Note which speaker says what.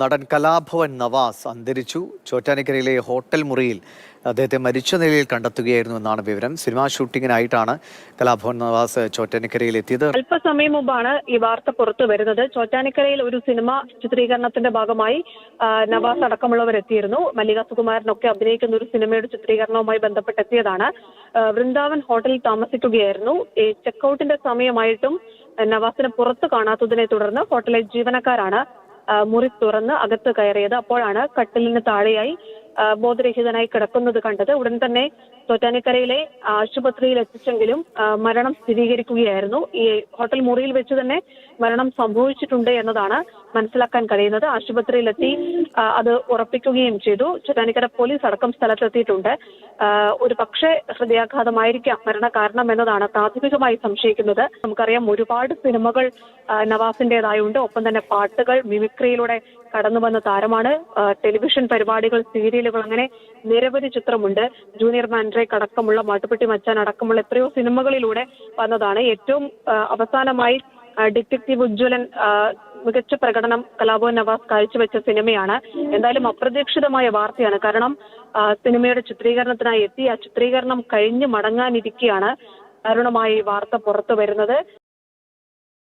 Speaker 1: നടൻ കലാഭവൻ നവാസ് അന്തരിച്ചു. ചോറ്റാനിക്കരയിലെ ഹോട്ടൽ മുറിയിൽ അദ്ദേഹത്തെ മരിച്ച നിലയിൽ കണ്ടെത്തുകയായിരുന്നു എന്നാണ് വിവരം. സിനിമാ ഷൂട്ടിങ്ങിനായിട്ടാണ് കലാഭവൻ നവാസ് ചോറ്റാനിക്കരയിൽ എത്തിയത്.
Speaker 2: അല്പസമയം മുമ്പാണ് ഈ വാർത്ത പുറത്തു വരുന്നത്. ചോറ്റാനിക്കരയിൽ ഒരു സിനിമ ചിത്രീകരണത്തിന്റെ ഭാഗമായി നവാസ് അടക്കമുള്ളവർ എത്തിയിരുന്നു. മല്ലിക സുകുമാരനൊക്കെ അഭിനയിക്കുന്ന ഒരു സിനിമയുടെ ചിത്രീകരണവുമായി ബന്ധപ്പെട്ടെത്തിയതാണ്. വൃന്ദാവൻ ഹോട്ടലിൽ താമസിക്കുകയായിരുന്നു. ഈ ചെക്കൌട്ടിന്റെ സമയമായിട്ടും നവാസിനെ പുറത്തു കാണാത്തതിനെ തുടർന്ന് ഹോട്ടലിലെ ജീവനക്കാരാണ് മുറി തുറന്ന് അകത്ത് കയറിയത്. അപ്പോഴാണ് കട്ടിലിന് താഴെയായി ബോധരഹിതനായി കിടക്കുന്നത് കണ്ടത്. ഉടൻ തന്നെ ചോറ്റാനിക്കരയിലെ ആശുപത്രിയിൽ എത്തിച്ചെങ്കിലും മരണം സ്ഥിരീകരിക്കുകയായിരുന്നു. ഈ ഹോട്ടൽ മുറിയിൽ വെച്ച് തന്നെ മരണം സംഭവിച്ചിട്ടുണ്ട് എന്നതാണ് മനസ്സിലാക്കാൻ കഴിയുന്നത്. ആശുപത്രിയിലെത്തി അത് ഉറപ്പിക്കുകയും ചെയ്തു. ചോറ്റാനിക്കര പോലീസ് അടക്കം സ്ഥലത്തെത്തിയിട്ടുണ്ട്. ഒരു പക്ഷേ ഹൃദയാഘാതമായിരിക്കാം മരണകാരണം എന്നതാണ് പ്രാഥമികമായി സംശയിക്കുന്നത്. നമുക്കറിയാം, ഒരുപാട് സിനിമകൾ നവാസിന്റേതായുണ്ട്. ഒപ്പം തന്നെ പാട്ടുകൾ, മിമിക്രിയിലൂടെ കടന്നു വന്ന താരമാണ്. ടെലിവിഷൻ പരിപാടികൾ, സീരിയലുകൾ, അങ്ങനെ നിരവധി ചിത്രമുണ്ട്. ജൂനിയർ മാൻഡ്രേക്ക് അടക്കമുള്ള, മാട്ടുപ്പെട്ടി മച്ചാൻ അടക്കമുള്ള എത്രയോ സിനിമകളിലൂടെ വന്നതാണ്. ഏറ്റവും അവസാനമായി ഡിറ്റക്റ്റീവ് ഉജ്ജ്വലൻ മികച്ച പ്രകടനം കലാഭവൻ നവാസ് കാഴ്ചവെച്ച സിനിമയാണ്. എന്തായാലും അപ്രതീക്ഷിതമായ വാർത്തയാണ്. കാരണം സിനിമയുടെ ചിത്രീകരണത്തിനായി എത്തി ആ ചിത്രീകരണം കഴിഞ്ഞ് മടങ്ങാനിരിക്കെയാണ് ദാരുണമായി വാർത്ത പുറത്തു വരുന്നത്.